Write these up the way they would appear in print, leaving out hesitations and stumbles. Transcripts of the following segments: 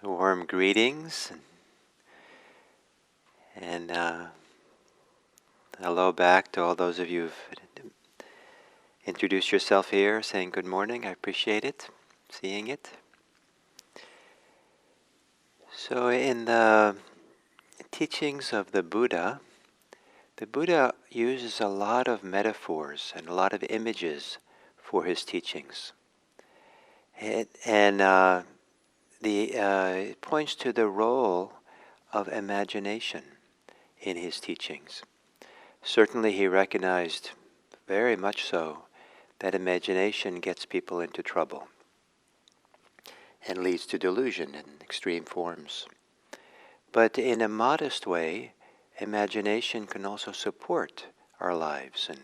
Warm greetings and hello back to all those of you who've introduced yourself here, saying good morning. I appreciate it, seeing it. So in the teachings of the Buddha uses a lot of metaphors and a lot of images for his teachings. It points to the role of imagination in his teachings. Certainly he recognized very much so that imagination gets people into trouble and leads to delusion in extreme forms. But in a modest way, imagination can also support our lives and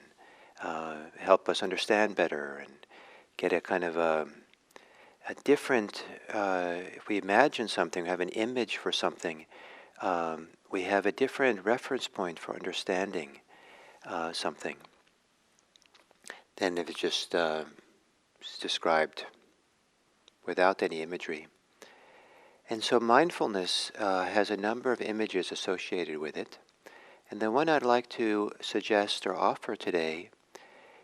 help us understand better and get a kind of a different, if we imagine something, have an image for something, we have a different reference point for understanding something than if it's just described without any imagery. And so mindfulness has a number of images associated with it. And the one I'd like to suggest or offer today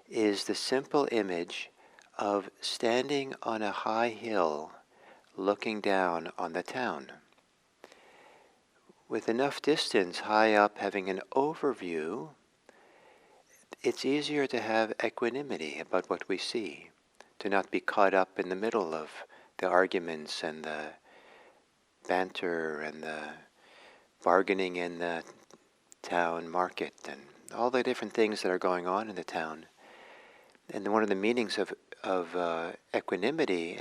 is the simple image of standing on a high hill looking down on the town. With enough distance high up, having an overview, it's easier to have equanimity about what we see, to not be caught up in the middle of the arguments and the banter and the bargaining in the town market and all the different things that are going on in the town. And one of the meanings of equanimity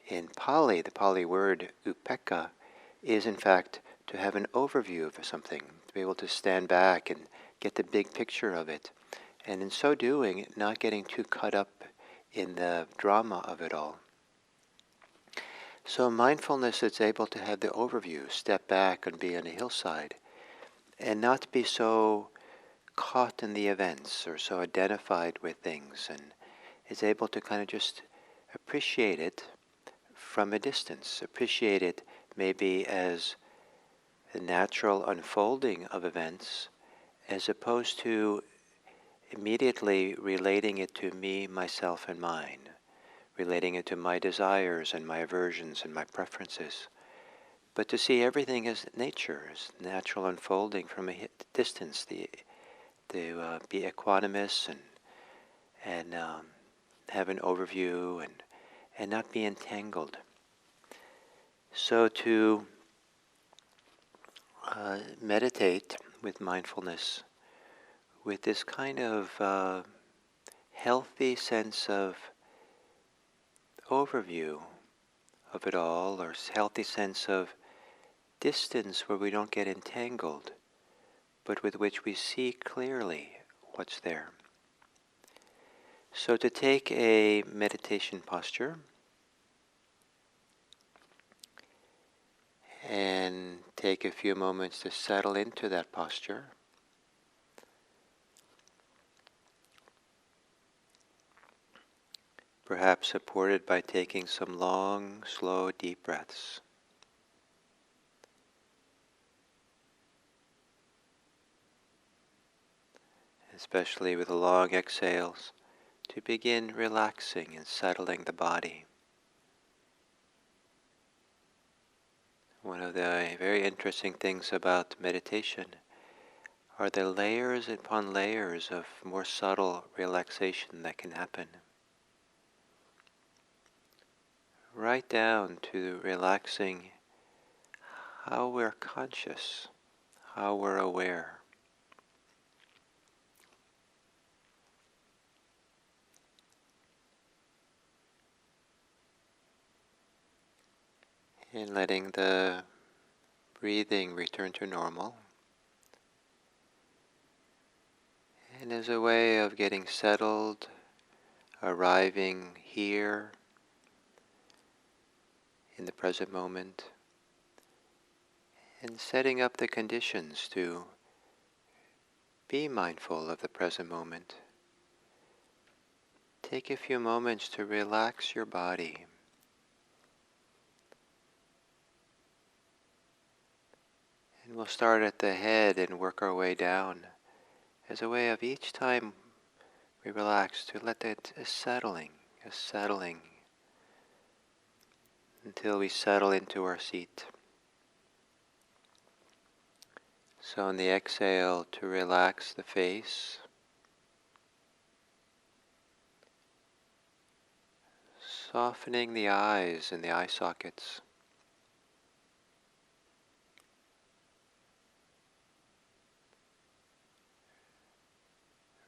in Pali, the Pali word upekkha, is in fact to have an overview of something, to be able to stand back and get the big picture of it. And in so doing, not getting too caught up in the drama of it all. So mindfulness is able to have the overview, step back and be on a hillside, and not be so caught in the events or so identified with things, and is able to kind of just appreciate it from a distance, appreciate it maybe as the natural unfolding of events, as opposed to immediately relating it to me, myself, and mine, relating it to my desires and my aversions and my preferences, but to see everything as nature, as natural unfolding from a distance, to be equanimous and have an overview and not be entangled. So to meditate with mindfulness, with this kind of healthy sense of overview of it all, or healthy sense of distance where we don't get entangled, but with which we see clearly what's there. So to take a meditation posture and take a few moments to settle into that posture. Perhaps supported by taking some long, slow, deep breaths. Especially with the long exhales, to begin relaxing and settling the body. One of the very interesting things about meditation are the layers upon layers of more subtle relaxation that can happen. Right down to relaxing how we're conscious, how we're aware. And letting the breathing return to normal. And as a way of getting settled, arriving here in the present moment, and setting up the conditions to be mindful of the present moment. Take a few moments to relax your body. And we'll start at the head and work our way down as a way of each time we relax to let that a settling until we settle into our seat. So on the exhale, to relax the face, softening the eyes and the eye sockets.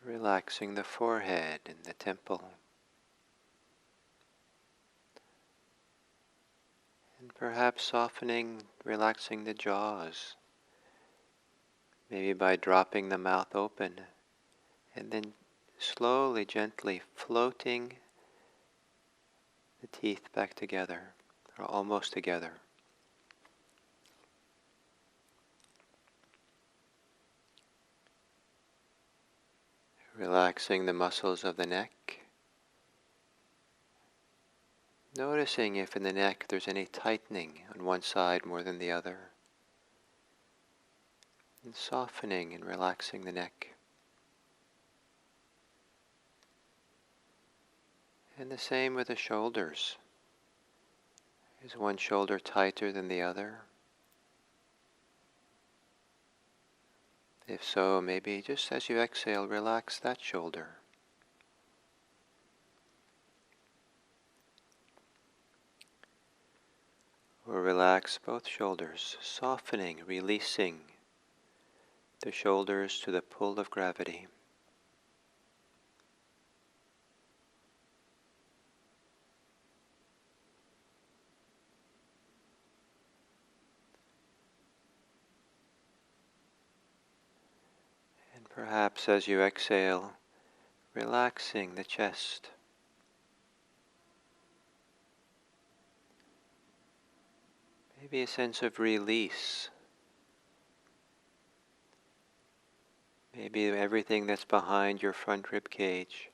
Relaxing the forehead and the temple. And perhaps softening, relaxing the jaws. Maybe by dropping the mouth open and then slowly, gently floating the teeth back together, or almost together. Relaxing the muscles of the neck. Noticing if in the neck there's any tightening on one side more than the other. And softening and relaxing the neck. And the same with the shoulders. Is one shoulder tighter than the other? If so, maybe just as you exhale, relax that shoulder. Or relax both shoulders, softening, releasing the shoulders to the pull of gravity. And perhaps as you exhale, relaxing the chest. Maybe a sense of release. Maybe everything that's behind your front rib cage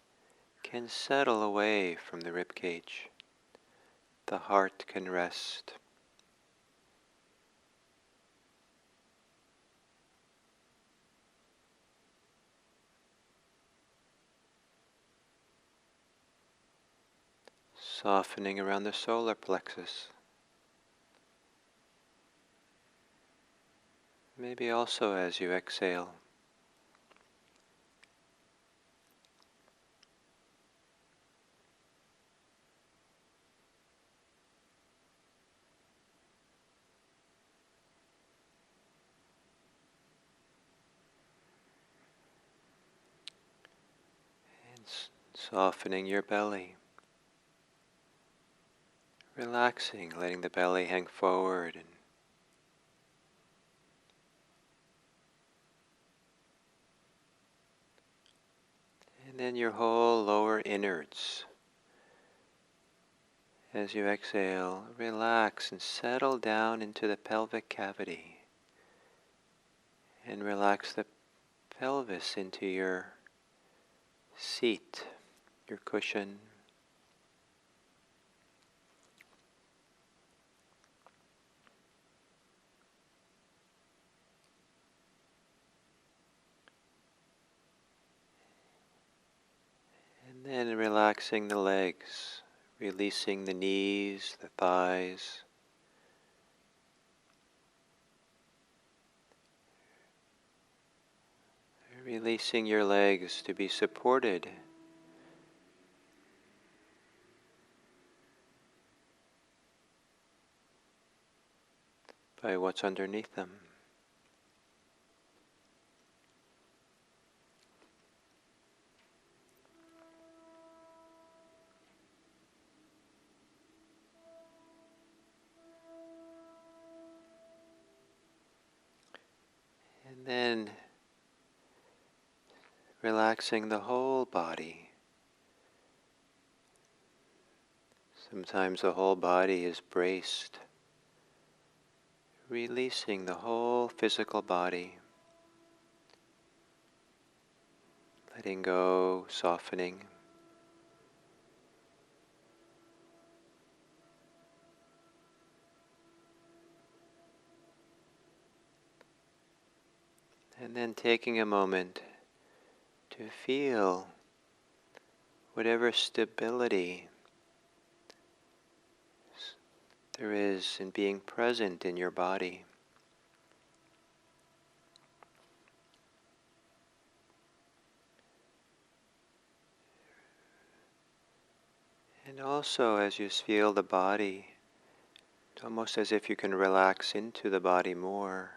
can settle away from the rib cage. The heart can rest. Softening around the solar plexus. Maybe also as you exhale. And softening your belly. Relaxing, letting the belly hang forward and then your whole lower innards. As you exhale, relax and settle down into the pelvic cavity. And relax the pelvis into your seat, your cushion. And then relaxing the legs, releasing the knees, the thighs. Releasing your legs to be supported by what's underneath them. And then relaxing the whole body. Sometimes the whole body is braced. Releasing the whole physical body. Letting go, softening. And then taking a moment to feel whatever stability there is in being present in your body. And also, as you feel the body, it's almost as if you can relax into the body more.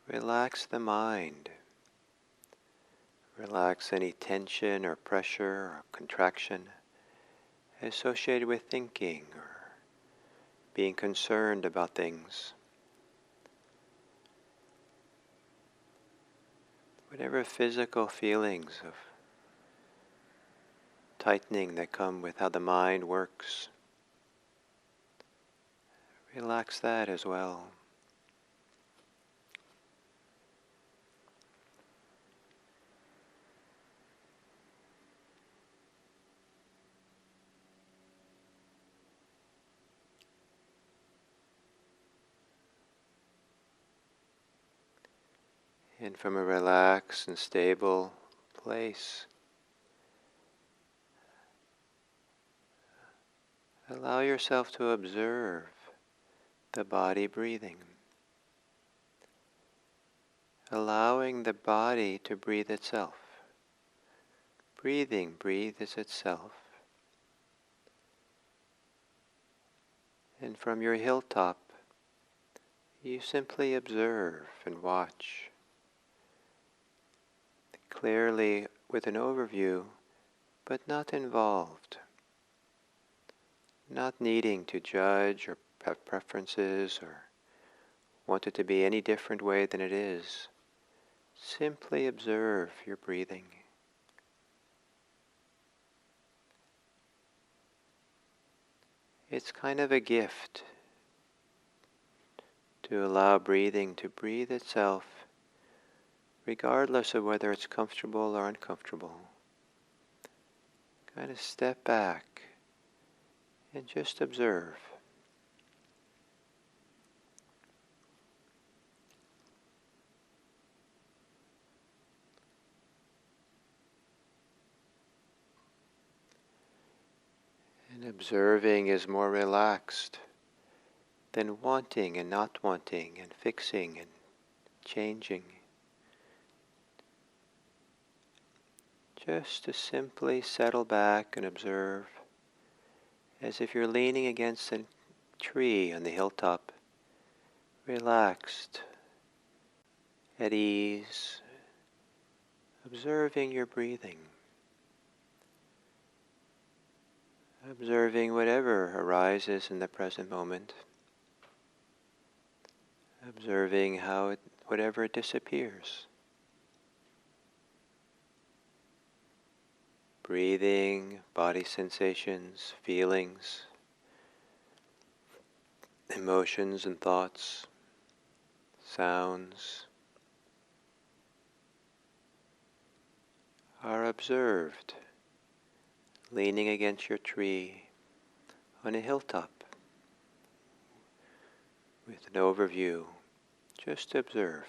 Relax the mind. Relax any tension or pressure or contraction associated with thinking or being concerned about things. Whatever physical feelings of tightening that come with how the mind works, relax that as well. And from a relaxed and stable place, allow yourself to observe the body breathing. Allowing the body to breathe itself. Breathing breathes itself. And from your hilltop, you simply observe and watch. Clearly with an overview, but not involved. Not needing to judge or have preferences or want it to be any different way than it is. Simply observe your breathing. It's kind of a gift to allow breathing to breathe itself, regardless of whether it's comfortable or uncomfortable. Kind of step back and just observe. And observing is more relaxed than wanting and not wanting and fixing and changing. Just to simply settle back and observe as if you're leaning against a tree on the hilltop, relaxed, at ease, observing your breathing, observing whatever arises in the present moment, observing how whatever disappears. Breathing, body sensations, feelings, emotions and thoughts, sounds are observed, leaning against your tree on a hilltop with an overview. Just observe.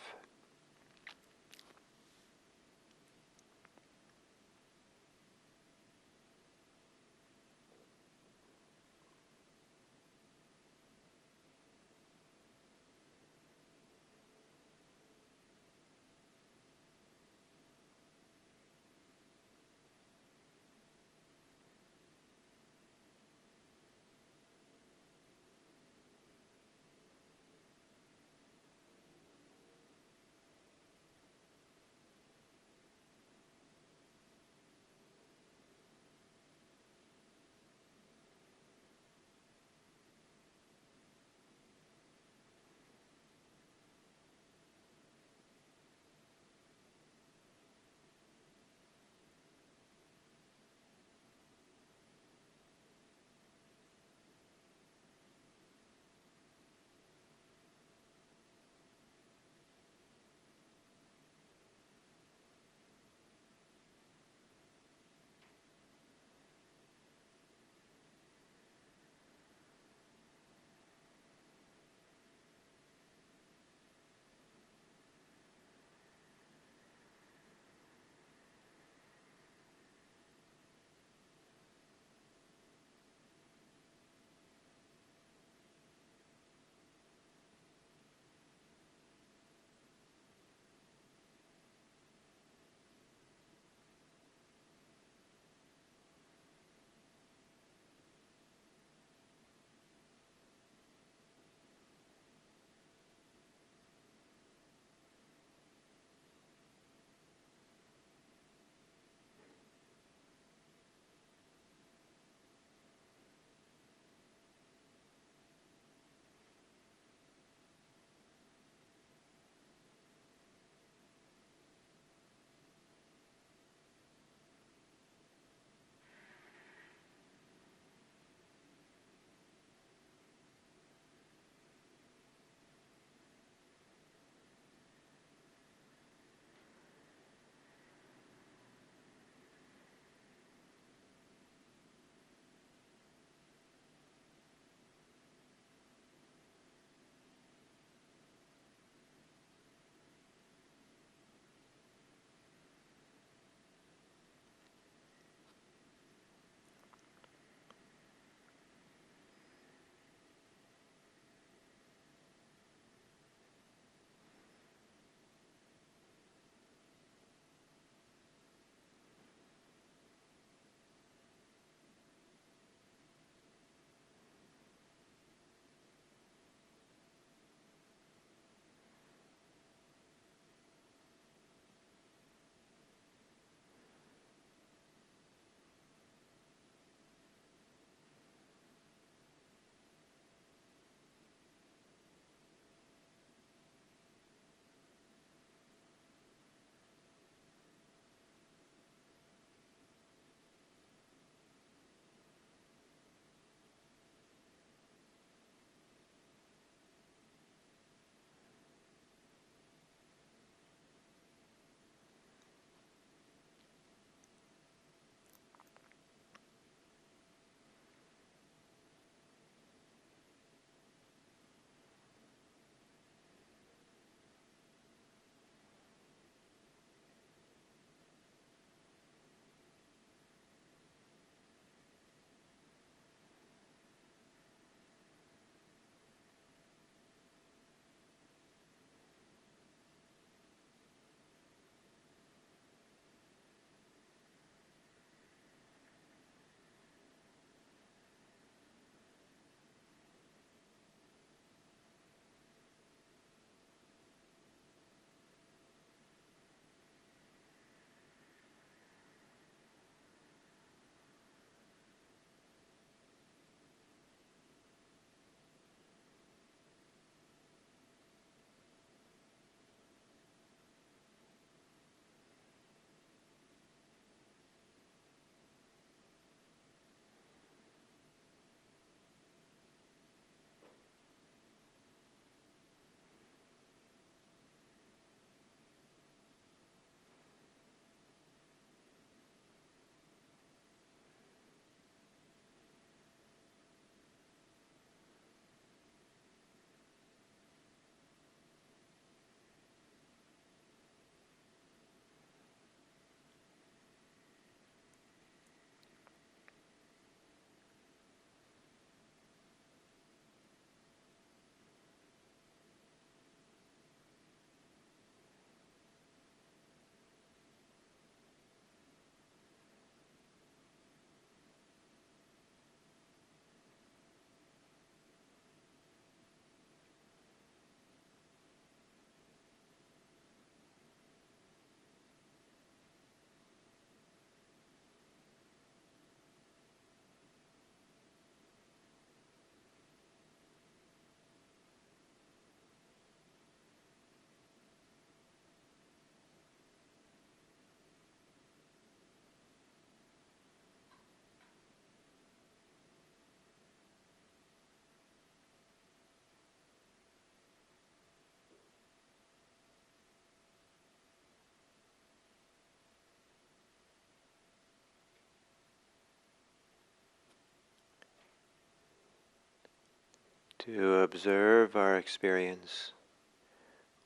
to observe our experience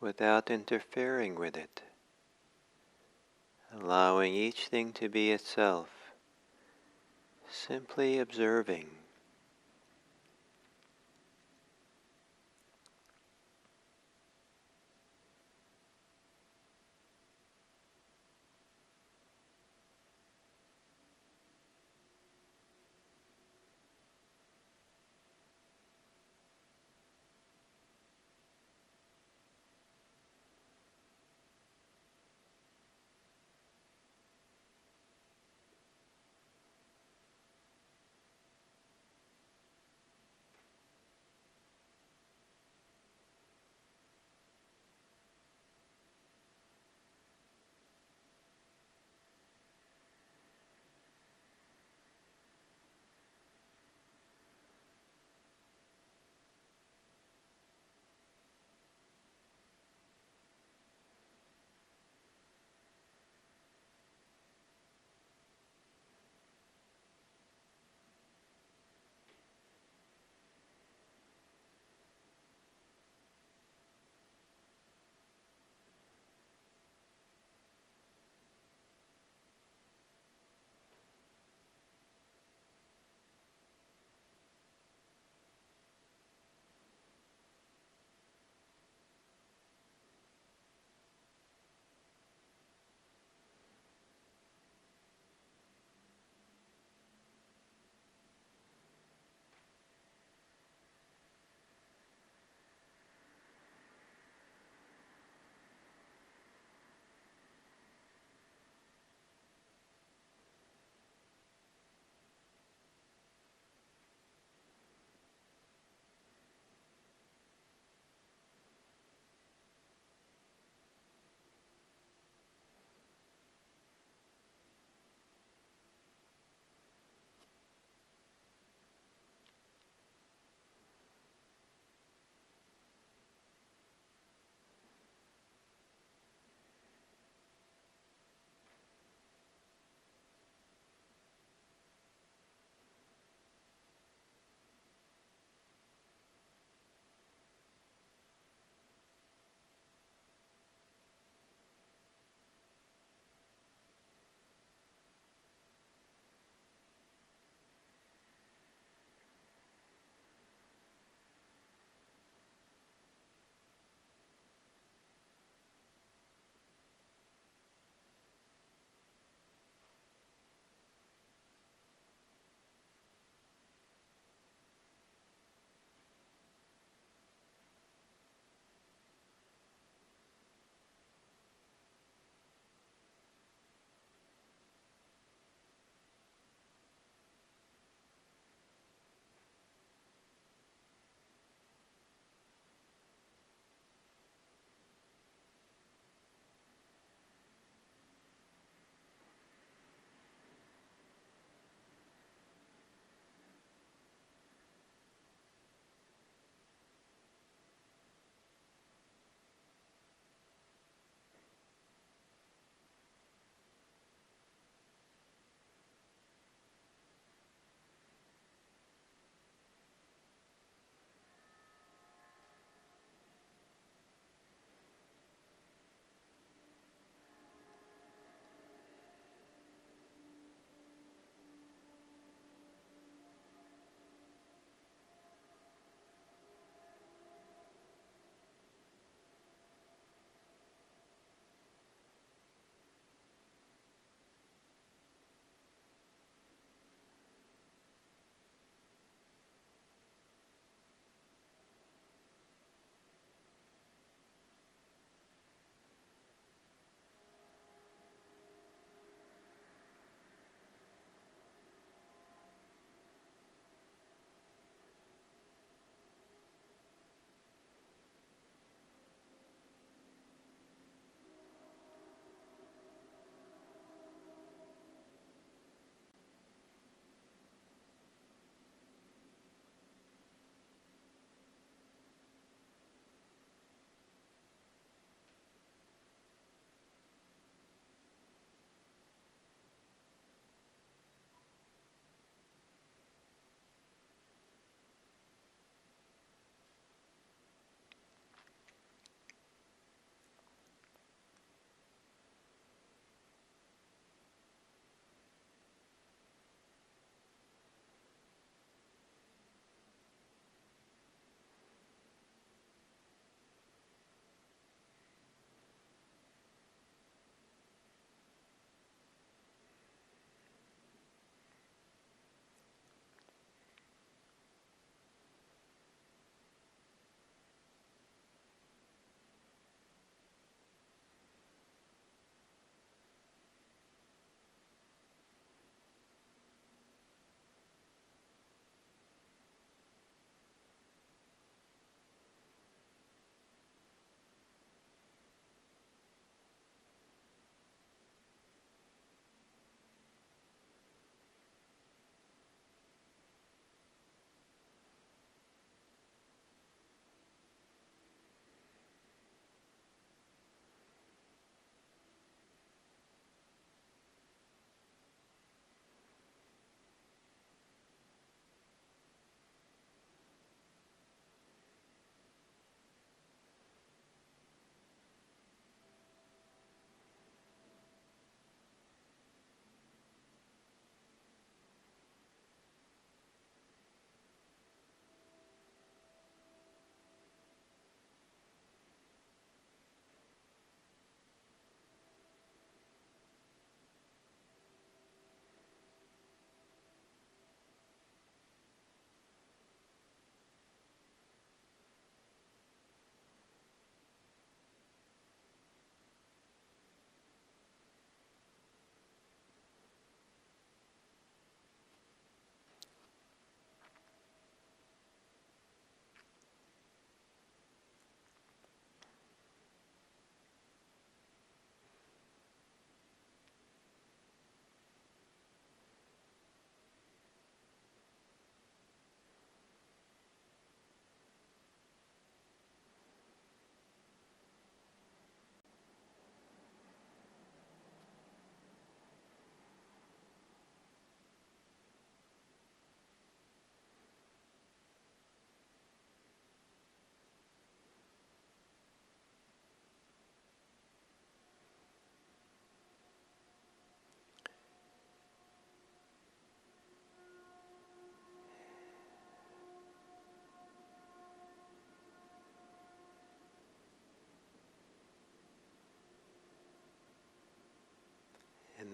without interfering with it, allowing each thing to be itself, simply observing.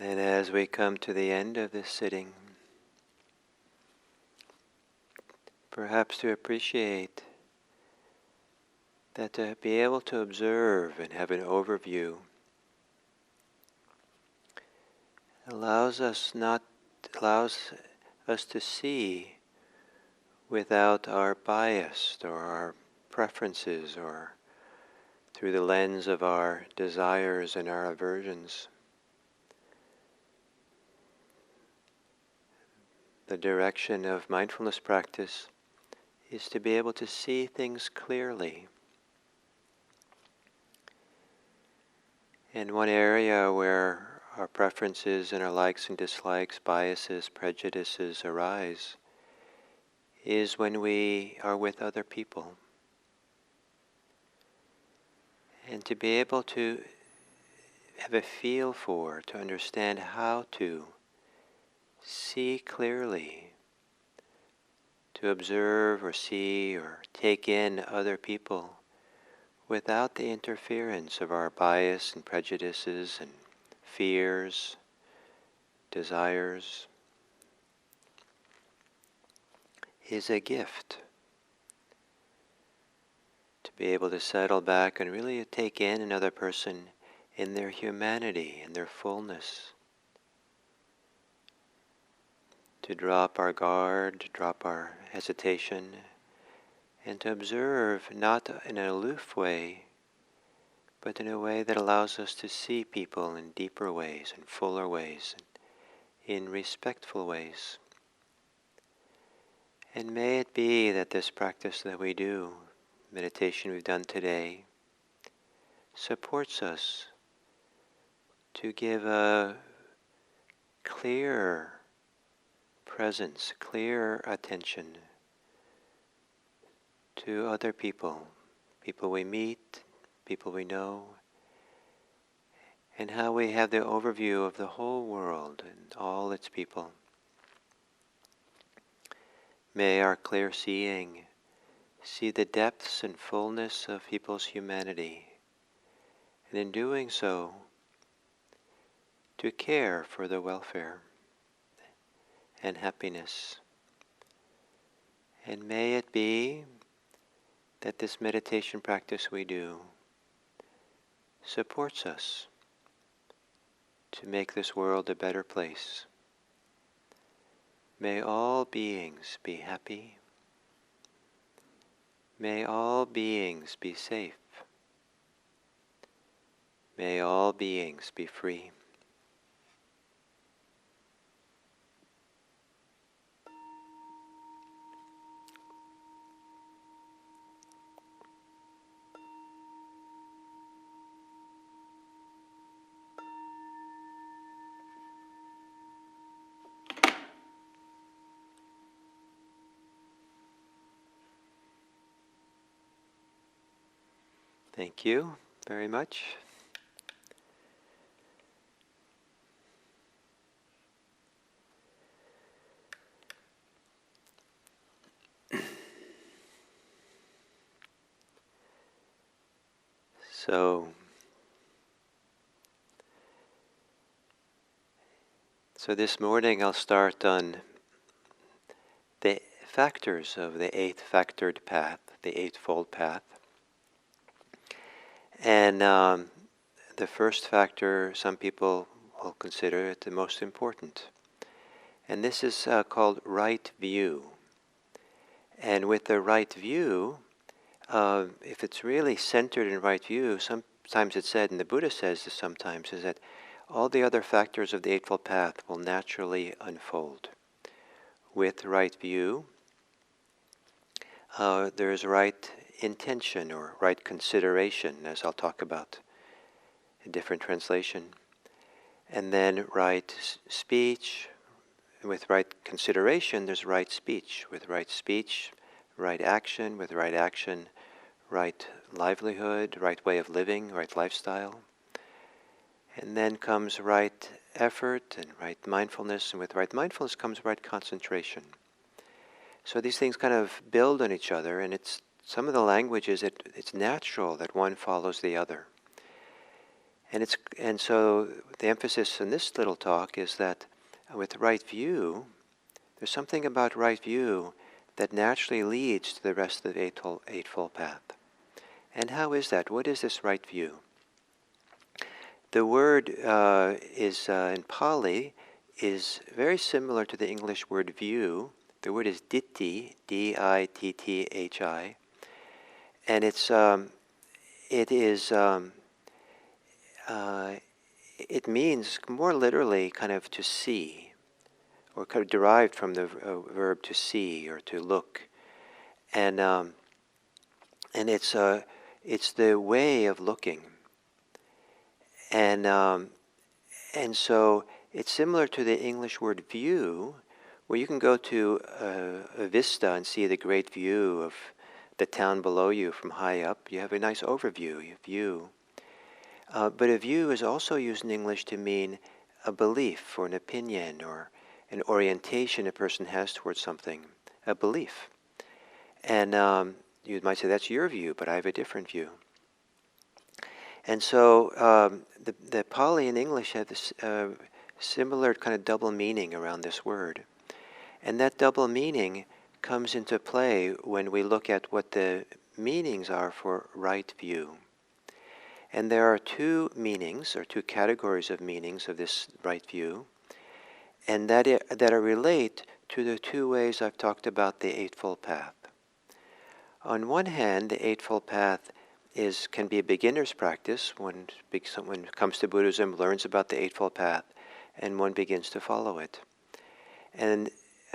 And as we come to the end of this sitting, perhaps to appreciate that to be able to observe and have an overview allows us to see without our bias or our preferences or through the lens of our desires and our aversions. The direction of mindfulness practice is to be able to see things clearly. And one area where our preferences and our likes and dislikes, biases, prejudices arise is when we are with other people. And to be able to have a feel for, to understand how to see clearly, to observe or see or take in other people without the interference of our bias and prejudices and fears, desires, is a gift. To be able to settle back and really take in another person in their humanity, in their fullness. To drop our guard, to drop our hesitation, and to observe not in an aloof way, but in a way that allows us to see people in deeper ways, in fuller ways, in respectful ways. And may it be that this practice that we do, meditation we've done today, supports us to give a clear presence, clear attention to other people, people we meet, people we know, and how we have the overview of the whole world and all its people. May our clear seeing see the depths and fullness of people's humanity, and in doing so, to care for their welfare and happiness. And may it be that this meditation practice we do supports us to make this world a better place. May all beings be happy. May all beings be safe. May all beings be free. Thank you very much. So this morning I'll start on the factors of the eighth factored path, the Eightfold path. And the first factor, some people will consider it the most important. And this is called right view. And with the right view, if it's really centered in right view, sometimes it's said, and the Buddha says this sometimes, is that all the other factors of the Eightfold Path will naturally unfold. With right view, there's right intention or right consideration, as I'll talk about in different translation. And then right speech. With right consideration, there's right speech. With right speech, right action. With right action, right livelihood, right way of living, right lifestyle. And then comes right effort and right mindfulness. And with right mindfulness comes right concentration. So these things kind of build on each other, and it's some of the language is it's natural that one follows the other. And so the emphasis in this little talk is that with right view, there's something about right view that naturally leads to the rest of the Eightfold Path. And how is that? What is this right view? The word is in Pali is very similar to the English word view. The word is ditti, D-I-T-T-H-I, and it means more literally kind of to see, or kind of derived from the verb to see or to look, and it's the way of looking, and so it's similar to the English word view, where you can go to a vista and see the great view of the town below you from high up. You have a nice overview, view. But a view is also used in English to mean a belief or an opinion or an orientation a person has towards something, a belief. And you might say, that's your view, but I have a different view. And so the Pali and English have this similar kind of double meaning around this word. And that double meaning comes into play when we look at what the meanings are for right view. And there are two meanings, or two categories of meanings of this right view, and that relate to the two ways I've talked about the Eightfold Path. On one hand, the Eightfold Path can be a beginner's practice when someone comes to Buddhism, learns about the Eightfold Path, and one begins to follow it. And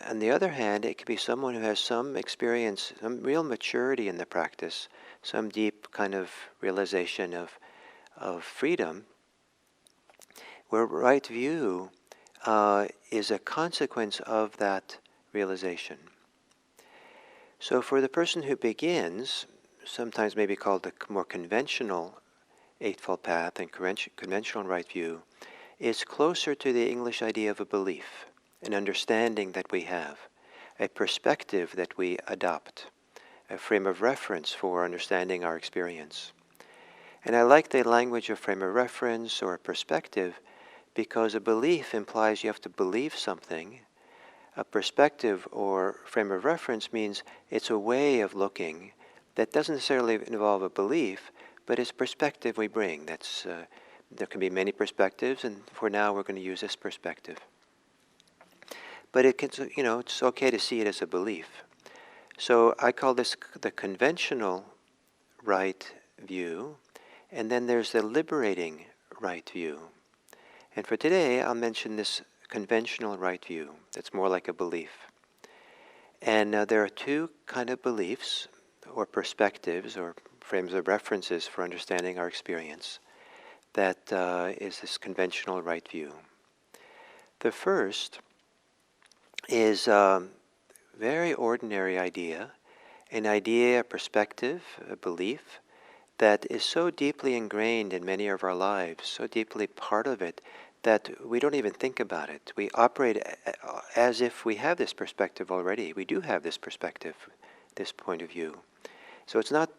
on the other hand, it could be someone who has some experience, some real maturity in the practice, some deep kind of realization of freedom, where right view is a consequence of that realization. So for the person who begins, sometimes maybe called the more conventional Eightfold Path and conventional right view, is closer to the English idea of a belief, an understanding that we have, a perspective that we adopt, a frame of reference for understanding our experience. And I like the language of frame of reference or perspective because a belief implies you have to believe something. A perspective or frame of reference means it's a way of looking that doesn't necessarily involve a belief, but it's perspective we bring. There can be many perspectives, and for now we're going to use this perspective. But it's okay to see it as a belief. So I call this the conventional right view, and then there's the liberating right view. And for today, I'll mention this conventional right view that's more like a belief. And there are two kind of beliefs or perspectives or frames of references for understanding our experience that is this conventional right view. The first is a very ordinary idea, a perspective, a belief that is so deeply ingrained in many of our lives, so deeply part of it, that we don't even think about it. We operate as if we have this perspective already. We do have this perspective, this point of view. So it's not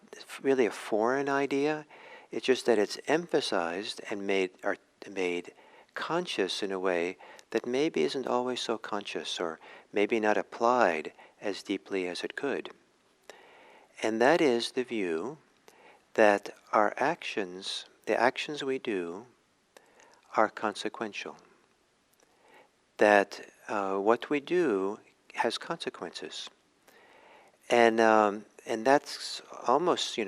really a foreign idea, it's just that it's emphasized and made conscious in a way that maybe isn't always so conscious, or maybe not applied as deeply as it could. And that is the view that our actions, the actions we do, are consequential. That what we do has consequences. And that's almost,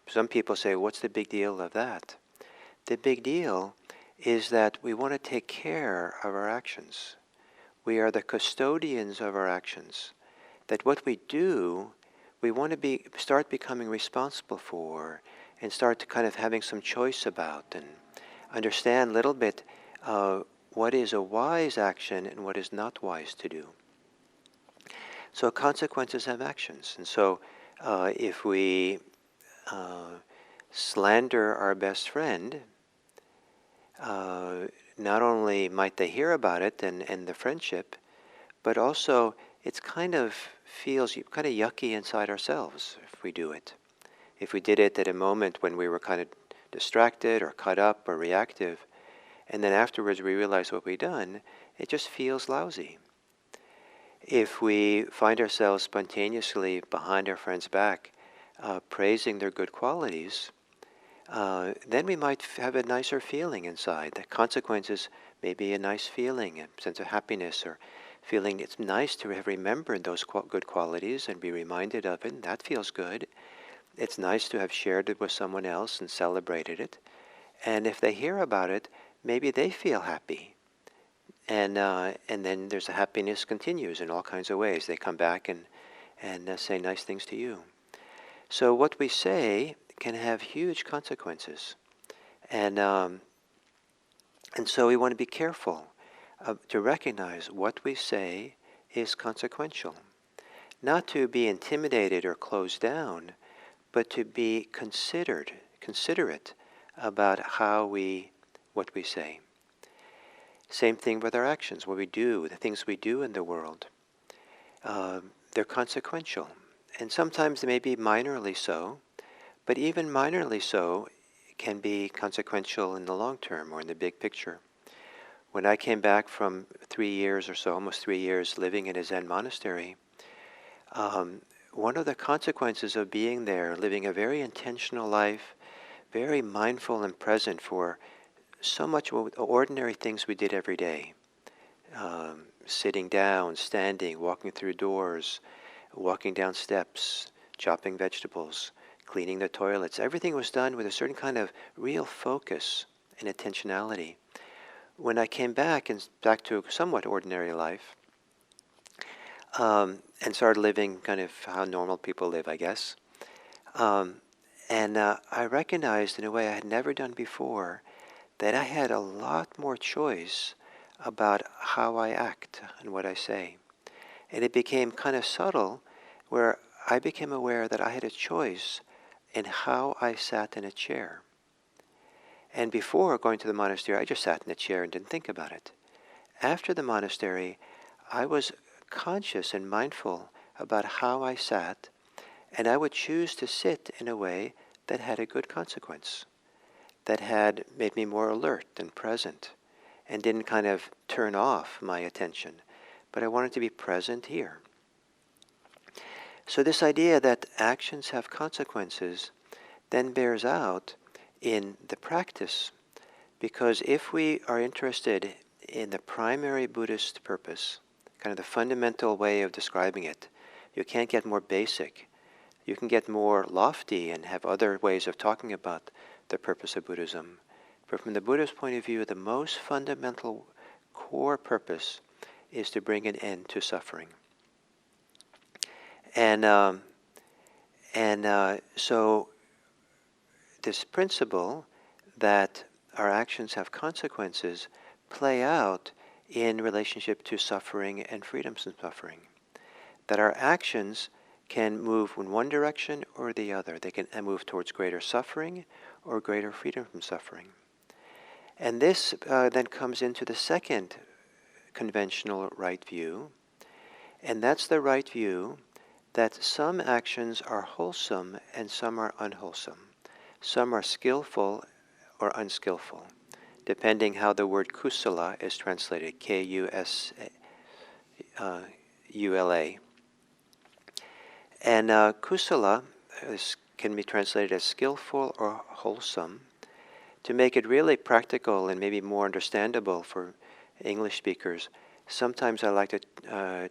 some people say, what's the big deal of that? The big deal is that we want to take care of our actions. We are the custodians of our actions. That what we do, we want to start becoming responsible for, and start to kind of having some choice about, and understand a little bit what is a wise action and what is not wise to do. So consequences have actions. And so if we slander our best friend, not only might they hear about it and end the friendship, but also it's feels kind of yucky inside ourselves if we do it. If we did it at a moment when we were kind of distracted or caught up or reactive. And then afterwards we realize what we've done, it just feels lousy. If we find ourselves spontaneously behind our friend's back, praising their good qualities, then we might have a nicer feeling inside. The consequences may be a nice feeling, a sense of happiness, or feeling it's nice to have remembered those good qualities and be reminded of it, and that feels good. It's nice to have shared it with someone else and celebrated it. And if they hear about it, maybe they feel happy. And then there's a happiness continues in all kinds of ways. They come back and say nice things to you. So what we say can have huge consequences. And so we want to be careful to recognize what we say is consequential. Not to be intimidated or closed down, but to be considerate about what we say. Same thing with our actions, what we do, the things we do in the world. They're consequential. And sometimes they may be minorly so, but even minorly so can be consequential in the long term or in the big picture. When I came back from 3 years or so, almost 3 years living in a Zen monastery, one of the consequences of being there, living a very intentional life, very mindful and present for so much of the ordinary things we did every day, sitting down, standing, walking through doors, walking down steps, chopping vegetables, cleaning the toilets. Everything was done with a certain kind of real focus and intentionality. When I came back to a somewhat ordinary life, and started living kind of how normal people live, I guess, I recognized in a way I had never done before that I had a lot more choice about how I act and what I say. And it became kind of subtle, where I became aware that I had a choice in how I sat in a chair. And before going to the monastery, I just sat in a chair and didn't think about it. After the monastery, I was conscious and mindful about how I sat, and I would choose to sit in a way that had a good consequence, that had made me more alert and present, and didn't kind of turn off my attention, but I wanted to be present here. So this idea that actions have consequences then bears out in the practice, because if we are interested in the primary Buddhist purpose, kind of the fundamental way of describing it, you can't get more basic. You can get more lofty and have other ways of talking about the purpose of Buddhism. But from the Buddhist point of view, the most fundamental core purpose is to bring an end to suffering. So this principle that our actions have consequences play out in relationship to suffering and freedom from suffering. That our actions can move in one direction or the other. They can move towards greater suffering or greater freedom from suffering. And this then comes into the second conventional right view, and that's the right view that some actions are wholesome and some are unwholesome. Some are skillful or unskillful, depending how the word kusala is translated, K-U-S-U-L-A. And kusala can be translated as skillful or wholesome. To make it really practical and maybe more understandable for English speakers, sometimes I like to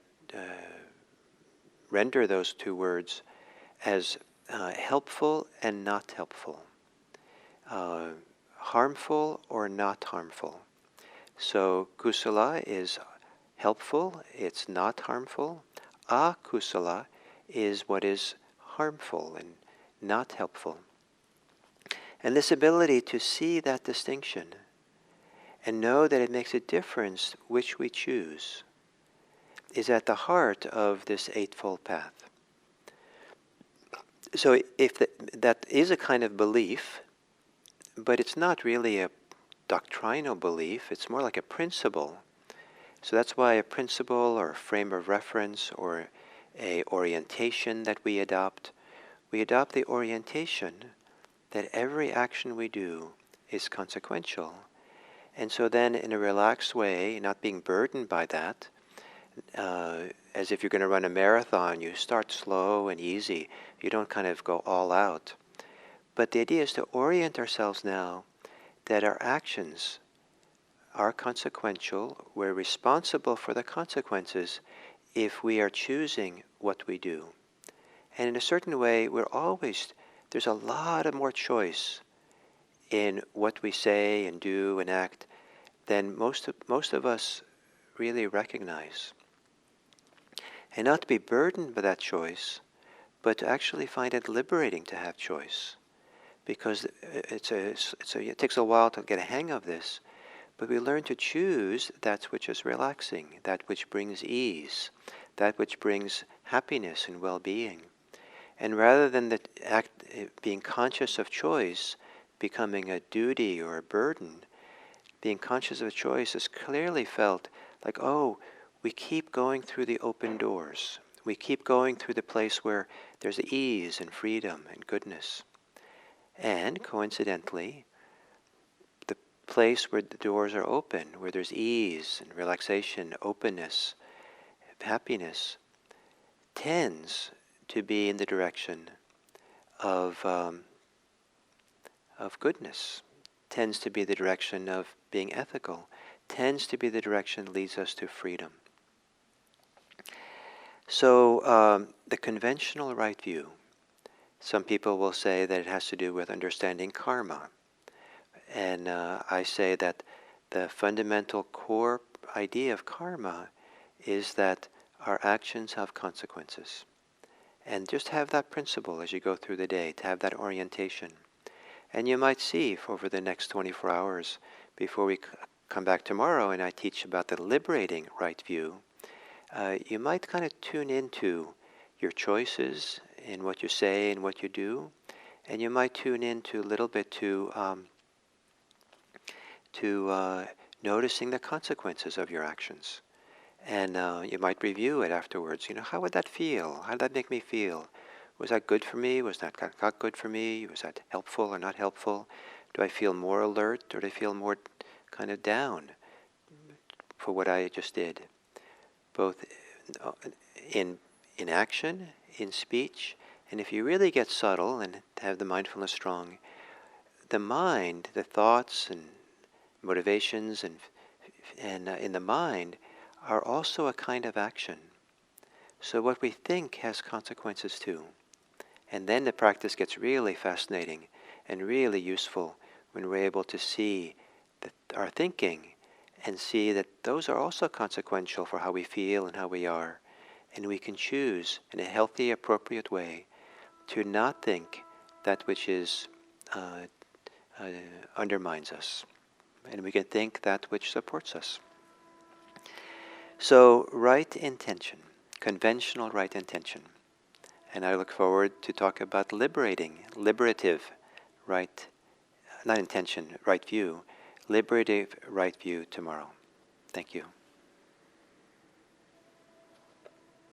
render those two words as helpful and not helpful, harmful or not harmful. So kusala is helpful, it's not harmful. Akusala is what is harmful and not helpful. And this ability to see that distinction and know that it makes a difference which we choose is at the heart of this Eightfold Path. So if that is a kind of belief, but it's not really a doctrinal belief, it's more like a principle. So that's why a principle or a frame of reference or a orientation that we adopt the orientation that every action we do is consequential. And so then in a relaxed way, not being burdened by that, as if you're going to run a marathon, you start slow and easy. You don't kind of go all out. But the idea is to orient ourselves now that our actions are consequential. We're responsible for the consequences if we are choosing what we do. And in a certain way, there's a lot of more choice in what we say and do and act than most of us really recognize. And not to be burdened by that choice, but to actually find it liberating to have choice. Because it takes a while to get a hang of this, but we learn to choose that which is relaxing, that which brings ease, that which brings happiness and well-being. And rather than being conscious of choice becoming a duty or a burden, being conscious of choice is clearly felt like, oh, we keep going through the open doors. We keep going through the place where there's ease and freedom and goodness. And coincidentally, the place where the doors are open, where there's ease and relaxation, openness, happiness, tends to be in the direction of goodness, tends to be the direction of being ethical, tends to be the direction that leads us to freedom. So the conventional right view, some people will say that it has to do with understanding karma. And I say that the fundamental core idea of karma is that our actions have consequences. And just have that principle as you go through the day, to have that orientation. And you might see over the next 24 hours, before we come back tomorrow and I teach about the liberating right view, you might kind of tune into your choices in what you say and what you do, and you might tune into a little bit to noticing the consequences of your actions. And you might review it afterwards. How would that feel? How did that make me feel? Was that good for me? Was that not good for me? Was that helpful or not helpful? Do I feel more alert or do I feel more kind of down for what I just did? Both in action, in speech, and if you really get subtle and have the mindfulness strong, the mind, the thoughts and motivations and in the mind are also a kind of action. So what we think has consequences too. And then the practice gets really fascinating and really useful when we're able to see our thinking and see that those are also consequential for how we feel and how we are. And we can choose in a healthy, appropriate way to not think that which is undermines us. And we can think that which supports us. So, right intention, conventional right intention. And I look forward to talk about liberative right, not intention, right view, liberative right view tomorrow. Thank you.